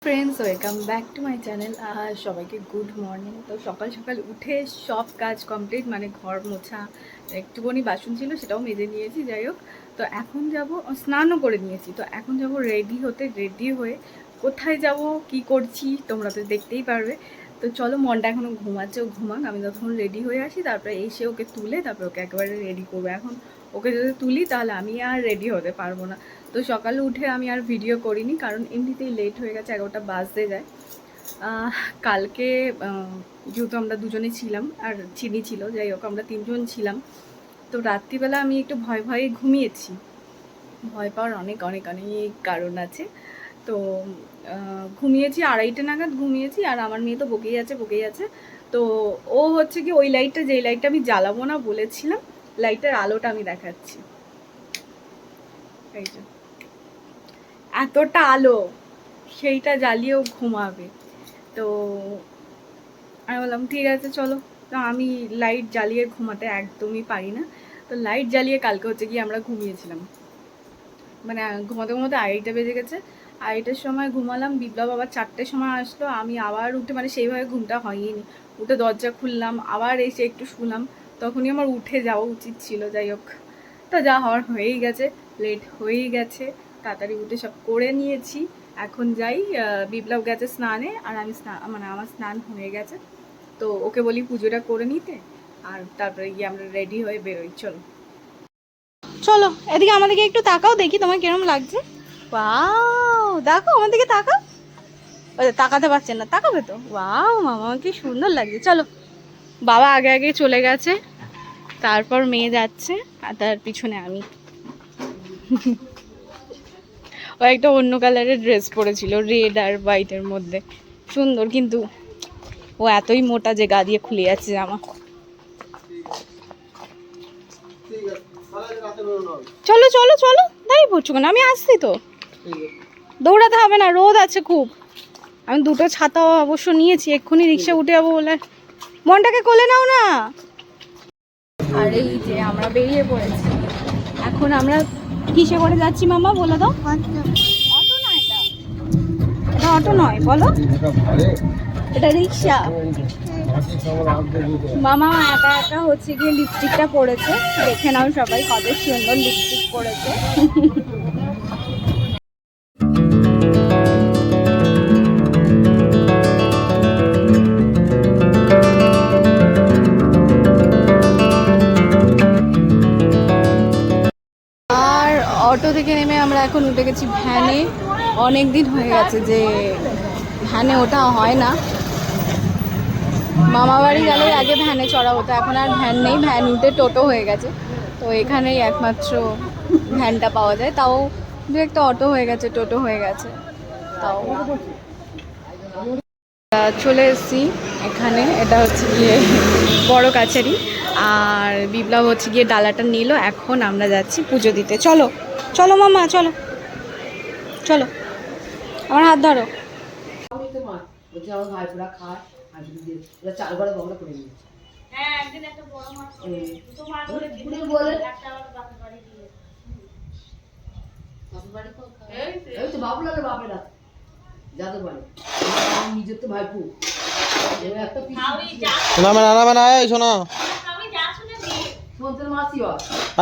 Friends, welcome back to my channel. সবাইকে good morning. তো সকাল সকাল উঠে সব কাজ কমপ্লিট, মানে ঘর মোছা, একটুখানি বাসন ছিল সেটাও মেজে নিয়েছি। যাই হোক, তো এখন যাব, স্নানও করে নিয়েছি। তো এখন যাব রেডি হতে। রেডি হয়ে কোথায় যাব, কি করছি তোমরা তো দেখতেই পারবে। তো চলো, মনটা এখনও ঘুমাচ্ছে, ও ঘুমাক, আমি ততক্ষণ রেডি হয়ে আসি, তারপরে এসে ওকে তুলে তারপরে ওকে একেবারে রেডি করবো। এখন ওকে যদি তুলি তাহলে আমি আর রেডি হতে পারবো না। তো সকালে উঠে আমি আর ভিডিও করিনি, কারণ এমনিতেই লেট হয়ে গেছে, 11টা বাজতে যায়। কালকে যেহেতু আমরা দুজনে ছিলাম আর চিনি ছিল, যাই হোক আমরা তিনজন ছিলাম। তো রাত্রিবেলা আমি একটু ভয় ভয়ে ঘুমিয়েছি। ভয় পাওয়ার অনেক অনেক অনেক কারণ আছে। তো ঘুমিয়েছি, 2:30 নাগাদ ঘুমিয়েছি, আর আমার মেয়ে তো বকেই আছে। তো ও হচ্ছে কি, ওই লাইটটা, যেই লাইটটা আমি জ্বালাবো না বলেছিলাম, লাইটের আলোটা আমি দেখাচ্ছি, এই যে এতটা আলো, সেইটা জ্বালিয়েও ঘুমাবে। তো আমি বললাম ঠিক আছে চলো। তো আমি লাইট জ্বালিয়ে ঘুমাতে একদমই পারি না। তো লাইট জ্বালিয়ে কালকে হচ্ছে কি আমরা ঘুমিয়েছিলাম, মানে ঘুমাতে ঘুমাতে 2:30 বেজে গেছে। 2:30টার সময় ঘুমালাম, বিপ্লব আবার 4টের সময় আসলো। আমি আবার উঠে, মানে সেইভাবে ঘুমটা হয়নি, উঠে দরজা খুললাম, আবার এসে একটু শুলাম, তখনই আমার উঠে যাওয়া উচিত ছিল। যাই হোক, তো যা হওয়ার হয়েই গেছে, লেট হয়েই গেছে, তাড়াতাড়ি উঠে সব করে নিয়েছি। এখন যাই, বিপ্লব গেছে স্নানে, আর আমি মানে আমার স্নান হয়ে গেছে। তো ওকে বলি পুজোটা করে নিতে, আর তারপরে গিয়ে আমরা রেডি হয়ে বেরোই। চলো চলো, এদিকে আমাদেরকে একটু তাকাও, দেখি তোমার কিরম লাগছে। ওয়াও, দেখো আমার দিকে তাকাও। তাকাতে পারছেন না, তাকাবে তো। ওয়াও মামা, কি সুন্দর লাগছে। চলো, বাবা আগে আগে চলে গেছে, তারপর মেয়ে যাচ্ছে, আর তার পিছনে আমি। ও একটা অন্য কালারের ড্রেস পরেছিল, রেড আর হোয়াইটের মধ্যে, সুন্দর, কিন্তু ও এতই মোটা যে গা দিয়ে খুলে যাচ্ছে জামা। চলো চলো চলো, তাই বলছো কেন, আমি আসছি তো। দৌড়াতে হবে না, রোদ আছে খুব। আমি দুটো ছাতা অবশ্য নিয়েছি, এক্ষুনি রিক্সা উঠে যাবো বলে। মনটাকে কোলে নাও না। আর এই যে আমরা বেরিয়ে পড়েছি। এখন আমরা কিসে করে যাচ্ছি মামা, বলে দাও। অটো না, এটা এটা অটো নয়, বলো, এটা রিক্সা। মামা একা একা হচ্ছে গিয়ে লিপস্টিকটা পরেছে, দেখে নাও সবাই কত সুন্দর লিপস্টিক পরেছে। আর অটো থেকে নেমে আমরা এখন উঠে গেছি ভ্যানে। অনেক দিন হয়ে গেছে যে ভ্যানে ওঠা হয় না। মামা বাড়ি গেলে আগে ভ্যানে চড়া হতো, এখন আর ভ্যান নেই, ভ্যান উঠে টোটো হয়ে গেছে। তো এখানেই একমাত্র ভ্যানটা পাওয়া যায়, তাও দু একটা অটো হয়ে গেছে, টোটো হয়ে গেছে। তাও চলে এসেছি এখানে, এটা হচ্ছে গিয়ে বড় কাছারি, আর বিপ্লব হচ্ছে গিয়ে ডালাটা নিল। এখন আমরা যাচ্ছি পুজো দিতে। চলো চলো মামা, চলো চলো, আমার হাত ধরো।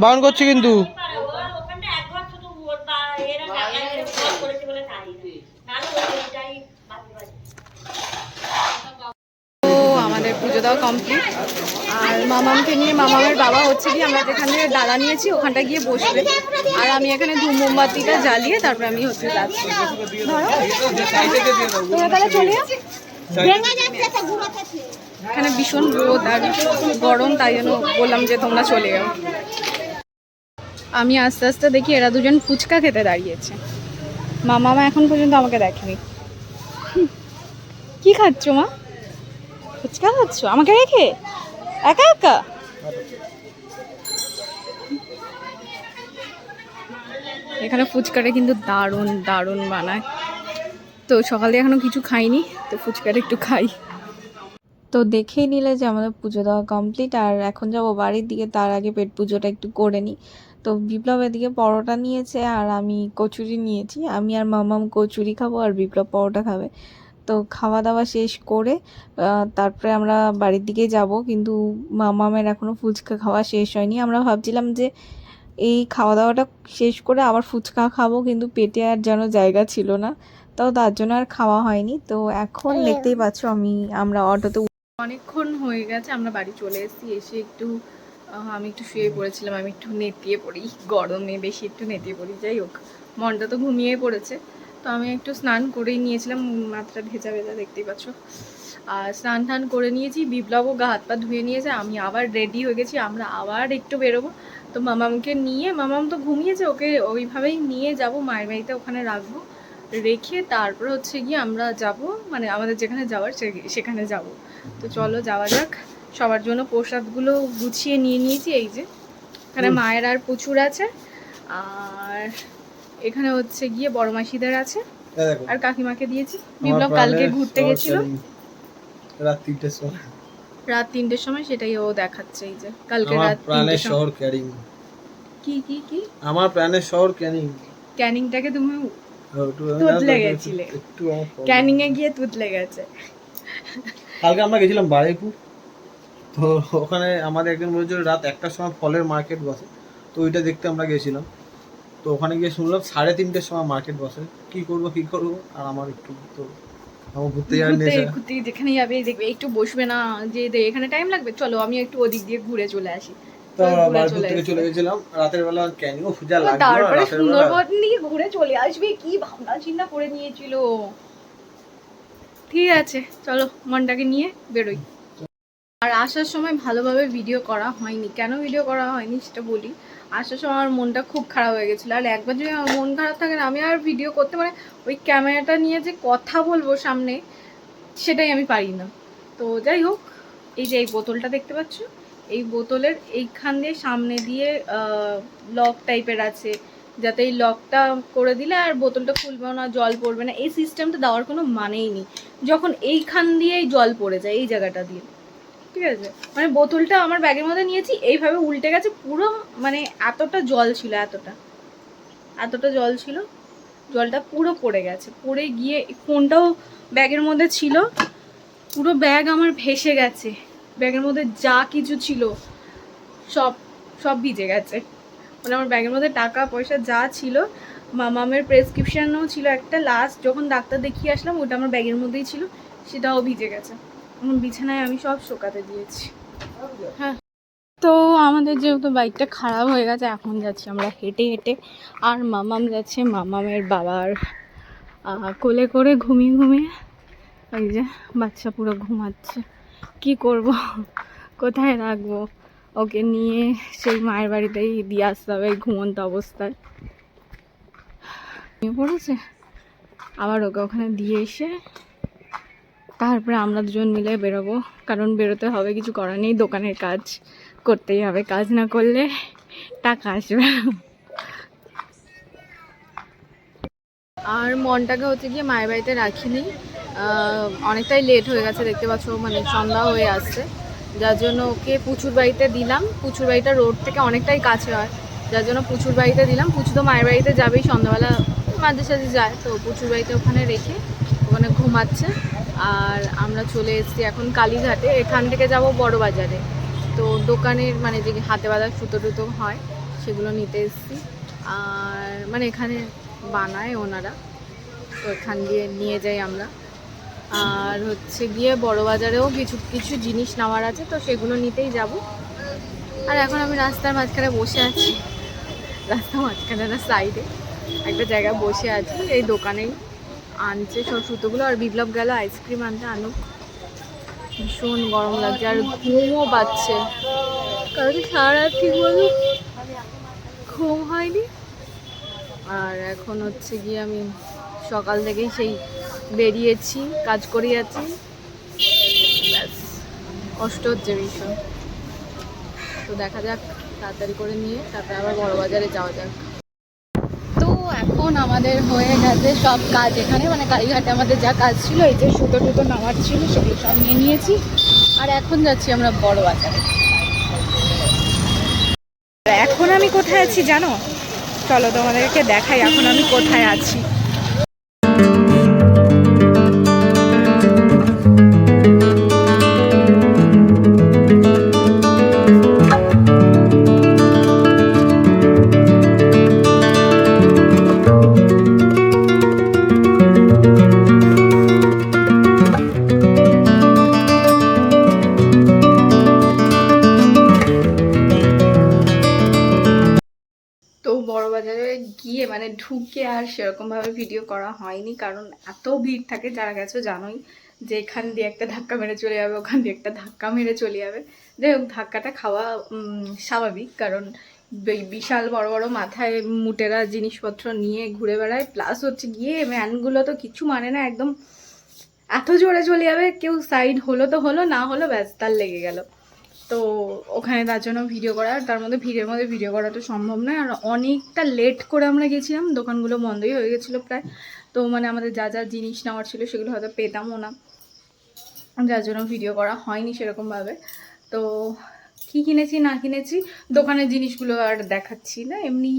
বারণ করছি কিন্তু। তো আমাদের পুজো দেওয়া কমপ্লিট, আর মামামকে নিয়ে, মামামের বাবা হচ্ছে গিয়ে আমরা যেখান থেকে ডালা নিয়েছি ওখানটা গিয়ে বসবে, আর আমি এখানে ধূপ মোমবাতিটা জ্বালিয়ে তারপরে আমি হচ্ছে যাচ্ছি। ধরো তোমরা তাহলে চলে যাও। এখানে ভীষণ রোদ আর গরম, তাই জন্য বললাম যে তোমরা চলে যাও। আমি আস্তে আস্তে দেখি এরা দুজন ফুচকা খেতে দাঁড়িয়েছে। মামা এখন পর্যন্ত আমাকে দেখেনি। কি খাচ্ছ মা? ফুচকা খাচ্ছ আমাকে রেখে, একা একা? এখানে ফুচকাটা কিন্তু দারুণ দারুণ বানায়। তো সকালে এখনো কিছু খাইনি, তো ফুচকাটা একটু খাই। তো দেখেই নিলে যে আমাদের পুজো দেওয়া কমপ্লিট, আর এখন যাবো বাড়ির দিকে, তার আগে পেট পুজোটা একটু করে নিই। তো বিপ্লব এদিকে পরোটা নিয়েছে আর আমি কচুরি নিয়েছি। আমি আর মামাম কচুরি খাবো আর বিপ্লব পরোটা খাবে। তো খাওয়া দাওয়া শেষ করে তারপরে আমরা বাড়ির দিকে যাব, কিন্তু মামামের এখনও ফুচকা খাওয়া শেষ হয়নি। আমরা ভাবছিলাম যে এই খাওয়া দাওয়াটা শেষ করে আবার ফুচকা খাবো, কিন্তু পেটে আর যেন জায়গা ছিল না, তাও তার জন্য আর খাওয়া হয়নি। তো এখন দেখতেই পাচ্ছ আমরা অটোতে অনেকক্ষণ হয়ে গেছে, আমরা বাড়ি চলে এসেছি। এসে একটু আমি একটু শুয়ে পড়েছিলাম, আমি একটু নেতিয়ে পড়ি, গরমে বেশি একটু নেতিয়ে পড়ি। যাই হোক, মনটা তো ঘুমিয়ে পড়েছে। তো আমি একটু স্নান করেই নিয়েছিলাম, মাথাটা ভেজা ভেজা দেখতেই পাচ্ছ। আর স্নান টান করে নিয়েছি, বিপ্লবও গা হাত পা ধুয়ে নিয়েছে, আমি আবার রেডি হয়ে গেছি, আমরা আবার একটু বেরোবো। তো মামামকে নিয়ে, মামাম তো ঘুমিয়েছে, ওকে ওইভাবেই নিয়ে যাব মায়ের বাড়িতে, ওখানে রাখবো, রেখে তারপর হচ্ছে গিয়ে আমরা যাব, মানে আমাদের যেখানে যাওয়ার সেখানে যাব। তো চলো যাওয়া যাক। সবার জন্য প্রসাদগুলো গুছিয়ে নিয়ে নিয়েছি। এই যে এখানে মায়ের আর প্রচুর আছে, আর এখানে হচ্ছে গিয়ে বড় মাসিদের আছে, আর কাকিমাকে দিয়েছি। বিপ্লব কালকে ঘুরতে গেছিল রাত 3টের সময়, সেটাই ও দেখাচ্ছে। এই যে কালকে রাত 3টের সময়। কি কি কি আমার প্রাণের শহর ক্যানিং। ক্যানিংটাকে তুমি তুতলে গেছিলে, ক্যানিং এ গিয়ে তুতলে গেছে। কালকে আমরা গেছিলাম বারুইপুর, তো ওখানে আমাদের একজন বলেছিল রাত 1টার সময় ফলের মার্কেট বসে, তো ওইটা দেখতে আমরা গেছিলাম। তো ওখানে গিয়ে শুনলাম 3:30টার সময় মার্কেট বসে। কি করবো, আর আমার একটু তো আমার ঘুরতে যাওয়ার নেশা। ঘুরতে যেখানে যাবে দেখবে একটু বসবে না যে এখানে টাইম লাগবে, চলো আমি একটু ওদিক দিয়ে ঘুরে চলে আসি। তো বারুইপুর থেকে চলে গেছিলাম রাতের বেলা, ক্যানিংও পূজা লাগলো, তারপরে সুন্দরবন নিয়ে ঘুরে চলে আসবে, কি ভাবনা চিন্তা করে নিয়েছিল। ঠিক আছে চলো, মনটাকে নিয়ে বেরোই। আর আসার সময় ভালোভাবে ভিডিও করা হয়নি, কেন ভিডিও করা হয়নি সেটা বলি। আসার সময় আমার মনটা খুব খারাপ হয়ে গেছিলো, আর একবার যদি আমার মন খারাপ থাকে না, আমি আর ভিডিও করতে, মানে ওই ক্যামেরাটা নিয়ে যে কথা বলবো সামনে, সেটাই আমি পারি না। তো যাই হোক, এই যে এই বোতলটা দেখতে পাচ্ছ, এই বোতলের এইখান দিয়ে সামনে দিয়ে লক টাইপের আছে, যাতে এই লকটা করে দিলে আর বোতলটা খুলবেও না, জল পড়বে না। এই সিস্টেমটা দেওয়ার কোনো মানেই নেই, যখন এইখান দিয়েই জল পড়ে যায়, এই জায়গাটা দিয়ে। ঠিক আছে, মানে বোতলটা আমার ব্যাগের মধ্যে নিয়েছি, এইভাবে উল্টে গেছে পুরো, মানে এতটা জল ছিল, এতটা জল ছিল, জলটা পুরো পড়ে গেছে। পড়ে গিয়ে ফোনটাও ব্যাগের মধ্যে ছিল, পুরো ব্যাগ আমার ভেসে গেছে, ব্যাগের মধ্যে যা কিছু ছিল সব ভিজে গেছে। মানে আমার ব্যাগের মধ্যে টাকা পয়সা যা ছিল, মামামের প্রেসক্রিপশনও ছিল একটা, লাস্ট যখন ডাক্তার দেখিয়ে আসলাম ওটা আমার ব্যাগের মধ্যেই ছিল, সেটাও ভিজে গেছে। এখন বিছানায় আমি সব শোকাতে দিয়েছি। হ্যাঁ, তো আমাদের যেহেতু বাইকটা খারাপ হয়ে গেছে, এখন যাচ্ছি আমরা হেঁটে হেঁটে, আর মামাম যাচ্ছে মামামের বাবার কোলে করে, ঘুমিয়ে এই যে বাচ্চা পুরো ঘুমাচ্ছে। কি করব, কোথায় রাখবো ওকে, নিয়ে সেই মায়ের বাড়িতেই দিয়ে আসতে হবে এই ঘুমন্ত অবস্থায়। পড়েছে, আবার ওকে ওখানে দিয়ে এসে তারপরে আমরা দুজন মিলে বেরোবো, কারণ বেরোতে হবে, কিছু করার নেই, দোকানের কাজ করতেই হবে, কাজ না করলে টাকা আসবে। আর মনটাকে হচ্ছে গিয়ে মায়ের বাড়িতে রাখিনি, অনেকটাই লেট হয়ে গেছে দেখতে পাচ্ছ, মানে সন্ধ্যা হয়ে আসছে, যার জন্য ওকে পুচুর বাড়িতে দিলাম। পুচুর বাড়িটা রোড থেকে অনেকটাই কাছে হয়, যার জন্য পুচুর বাড়িতে দিলাম। পুচু তো মায়ের বাড়িতে যাবেই, সন্ধ্যাবেলা মাঝে সাঝে যায়, তো পুচুর বাড়িতে ওখানে রেখে ওখানে ঘুমাচ্ছে। আর আমরা চলে এসেছি এখন কালীঘাটে, এখান থেকে যাব বড় বাজারে, তো দোকানের মানে যে হাতে বাঁধা সুতো টুতো হয় সেগুলো নিতে এসেছি। আর মানে এখানে বানায় ওনারা, তো এখান দিয়ে নিয়ে যাই আমরা। আর হচ্ছে গিয়ে বড় বাজারেও কিছু কিছু জিনিস নেওয়ার আছে, তো সেগুলো নিতেই যাব। আর এখন আমি রাস্তার মাঝখানে বসে আছি, রাস্তার মাঝখানে না, সাইডে একটা জায়গায় বসে আছি, এই দোকানেই আনছে সব সুতোগুলো। আর বিপ্লব গেল আইসক্রিম আনতে, আনুক। ভীষণ গরম লাগছে আর ঘুমও পাচ্ছে, কারণ সারা রাত ঠিক বলো ঘুম হয়নি। আর এখন হচ্ছে গিয়ে আমি সকাল থেকেই সেই বেরিয়েছি, কাজ করে যাচ্ছি, ব্যাস কষ্ট হচ্ছে ভীষণ। তো দেখা যাক, তাড়াতাড়ি করে নিয়ে তারপরে আবার বড় বাজারে যাওয়া যাক। তো এখন আমাদের হয়ে গেছে সব কাজ এখানে, মানে কালীঘাটে আমাদের যা কাজ ছিল, এই যে সুতো টুতো নামার ছিল সেগুলো সব নিয়ে নিয়েছি। আর এখন যাচ্ছি আমরা বড় বাজারে। এখন আমি কোথায় আছি জানো? চলো তোমাদেরকে দেখাই এখন আমি কোথায় আছি। তো বড়বাজারে গিয়ে মানে ঢুকে আর সেরকমভাবে ভিডিও করা হয়নি, কারণ এত ভিড় থাকে, যারা গেছো জানোই যে এখান দিয়ে একটা ধাক্কা মেরে চলে যাবে, ওখান দিয়ে একটা ধাক্কা মেরে চলে যাবে। যাই হোক, ধাক্কাটা খাওয়া স্বাভাবিক, কারণ বিশাল বড় বড় মাথায় মুটেরা জিনিসপত্র নিয়ে ঘুরে বেড়ায়, প্লাস হচ্ছে গিয়ে ভ্যানগুলো তো কিছু মানে না, একদম এত জোরে চলে যাবে, কেউ সাইড হলো তো হলো, না হলো ব্যাস তার লেগে গেল। তো ওখানে তার জন্য ভিডিও করা, তার মধ্যে ভিড়ের মধ্যে ভিডিও করা তো সম্ভব নয়। আর অনেকটা লেট করে আমরা গেছিলাম, দোকানগুলো বন্ধই হয়ে গেছিলো প্রায়। তো মানে আমাদের যা যা জিনিস নেওয়ার ছিল সেগুলো হয়তো পেতামও না, যার জন্য ভিডিও করা হয়নি সেরকমভাবে। তো কী কিনেছি না কিনেছি দোকানের জিনিসগুলো আর দেখাচ্ছি না। এমনি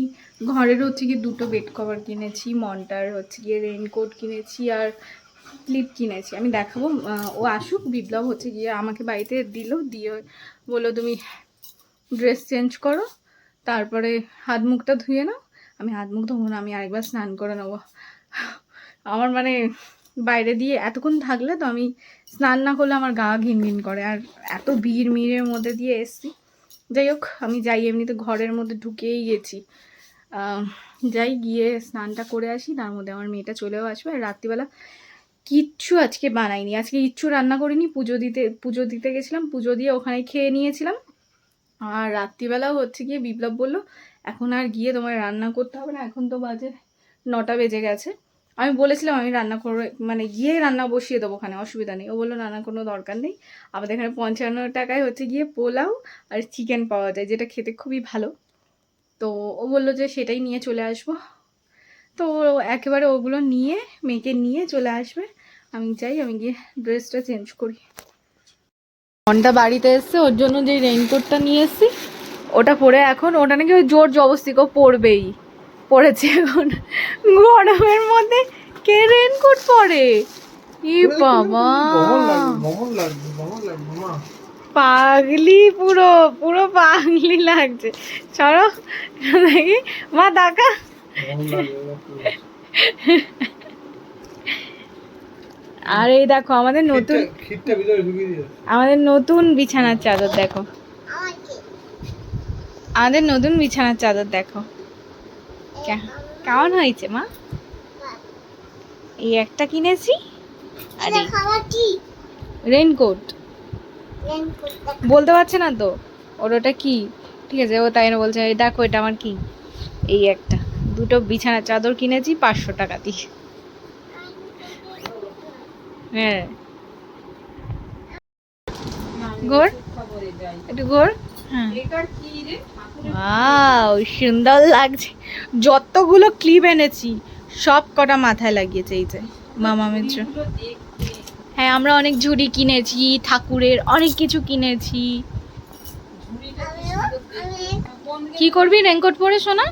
ঘরের হচ্ছে গিয়ে 2টো বেড কভার কিনেছি, মন্টার হচ্ছে গিয়ে রেইনকোট কিনেছি, আর ক্লিপ কিনেছি। আমি দেখাবো, ও আসুক। বিপ্লব হচ্ছে গিয়ে আমাকে বাড়িতে দিয়ে বললো তুমি ড্রেস চেঞ্জ করো, তারপরে হাত মুখটা ধুয়ে নাও। আমি হাত মুখ ধোবো না, আমি আরেকবার স্নান করে নেবো। আমার মানে বাইরে দিয়ে এতক্ষণ থাকলে তো আমি স্নান না করলে আমার গা ঘিন ঘিন করে, আর এত ভিড় মিড়ের মধ্যে দিয়ে এসছি। যাই হোক, আমি যাই, এমনিতে ঘরের মধ্যে ঢুকেই গেছি, যাই গিয়ে স্নানটা করে আসি, তার মধ্যে আমার মেয়েটা চলেও আসবে। আর রাত্রিবেলা কিচ্ছু আজকে বানাইনি, আজকে কিচ্ছু রান্না করিনি। পুজো দিতে গেছিলাম, পুজো দিয়ে ওখানে খেয়ে নিয়েছিলাম। আর রাত্রিবেলাও হচ্ছে গিয়ে বিপ্লব বললো এখন আর গিয়ে তোমার রান্না করতে হবে না, এখন তো বাজে 9টা বেজে গেছে। আমি বলেছিলাম আমি রান্না করে মানে গিয়ে রান্না বসিয়ে দেবো, ওখানে অসুবিধা নেই। ও বললো রান্নার কোনো দরকার নেই, আমাদের এখানে 55 টাকায় হচ্ছে গিয়ে পোলাও আর চিকেন পাওয়া যায়, যেটা খেতে খুবই ভালো। তো ও বললো যে সেটাই নিয়ে চলে আসবো। তো একেবারে ওগুলো নিয়ে মেয়েকে নিয়ে চলে আসবে। আমি যাই, আমি গিয়ে ড্রেসটা চেঞ্জ করি। মনটা বাড়িতে এসছে, ওর জন্য যে রেইনকোটটা নিয়ে এসছি ওটা পরে, এখন ওটা নাকি ওই জোর জবস্তি কেউ পরবেই, পরেছে। এখন গরমের মধ্যে কে রেইনকোট পরে? ই বাবা, পাগলি, পুরো পুরো পাগলি লাগছে। চলো দেখি মা দেখা। আর এই দেখো আমাদের নতুন বিছানার চাদর দেখো, আমাদের নতুন বিছানার চাদর দেখো কেমন হয়েছে মা। এই একটা কিনেছি, আর রেইনকোট বলতে পারছে না তো ওর ওটা কি, ঠিক আছে, ও তাই না বলছে এই দেখো এটা আমার কি। এই একটা 2টো বিছানার চাদর কিনেছি 500 টাকা দিয়ে। হ্যাঁ ঘোর একটু ঘোর। হ্যাঁ ওয়াও সুন্দর লাগছে। যতগুলো ক্লিপ এনেছি সব কটা মাথায় লাগিয়েছে এই যে মামামের জন্য। হ্যাঁ আমরা অনেক ঝুড়ি কিনেছি, ঠাকুরের অনেক কিছু কিনেছি। কি করবি রেইনকোট পরে সোনা?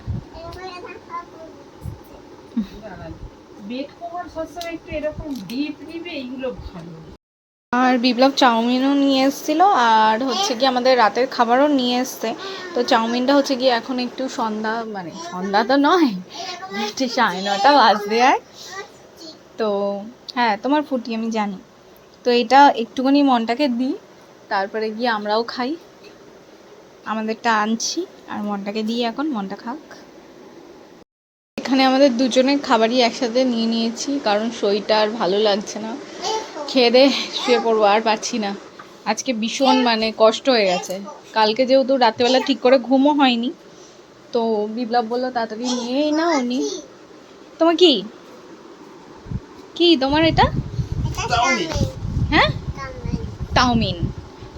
আর বিপ্লব চাউমিনও নিয়ে এসেছিল, আর হচ্ছে কি আমাদের রাতের খাবারও নিয়ে এসছে। তো চাউমিনটা হচ্ছে কি এখন একটু সন্ধ্যা, মানে সন্ধ্যা তো নয়, 9:30 বাজতে যায়। তো হ্যাঁ তোমার ফুটি আমি জানি। তো এটা একটুখানি মনটাকে দিই, তারপরে গিয়ে আমরাও খাই। আমাদেরটা আনছি আর মনটাকে দিই, এখন মনটা খাক। এখানে আমাদের দুজনের খাবারই একসাথে নিয়ে নিয়েছি, কারণ শরীরটা আর ভালো লাগছে না, খেয়ে দে শুয়ে পড়বো, আর পারছি না। আজকে ভীষণ মানে কষ্ট হয়ে গেছে, কালকে যেহেতু রাত্রেবেলা ঠিক করে ঘুমও হয়নি। তো বিপ্লব বললো তাড়াতাড়ি নিয়েই না উনি। তোমার কি কি তোমার এটা? হ্যাঁ চাউমিন,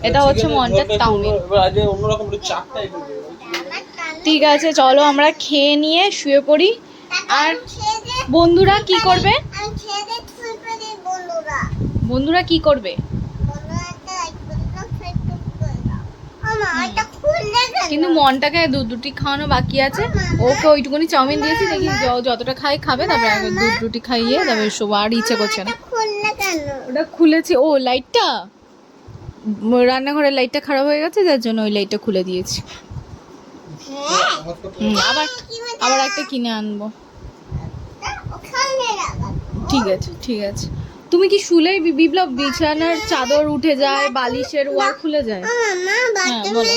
এটা হচ্ছে মনটার চাউমিন। ঠিক আছে চলো আমরা খেয়ে নিয়ে শুয়ে পড়ি। আর বন্ধুরা কি করবে? বন্ধুরা কি করবে? কিন্তু মনটাকে দুধ রুটি খাওয়ানো বাকি আছে। ওকে ওইটুকুনি চাউমিন দিয়েছি, দেখি যতটা খাই খাবে, তারপরে একবার দুধ রুটি খাইয়ে তারপরে সব আর ইচ্ছে করছে না। ওটা খুলেছি, ও লাইটটা রান্নাঘরের লাইটটা খারাপ হয়ে গেছে, যার জন্য ওই লাইটটা খুলে দিয়েছি। আবার আবার একটা কিনে আনবো। ঠিক আছে ঠিক আছে। তুমি কি শুলেই বিপ্লব বিছানার চাদর উঠে যায়, বালিশের ওয়ার খুলে যায়? হ্যাঁ বলো।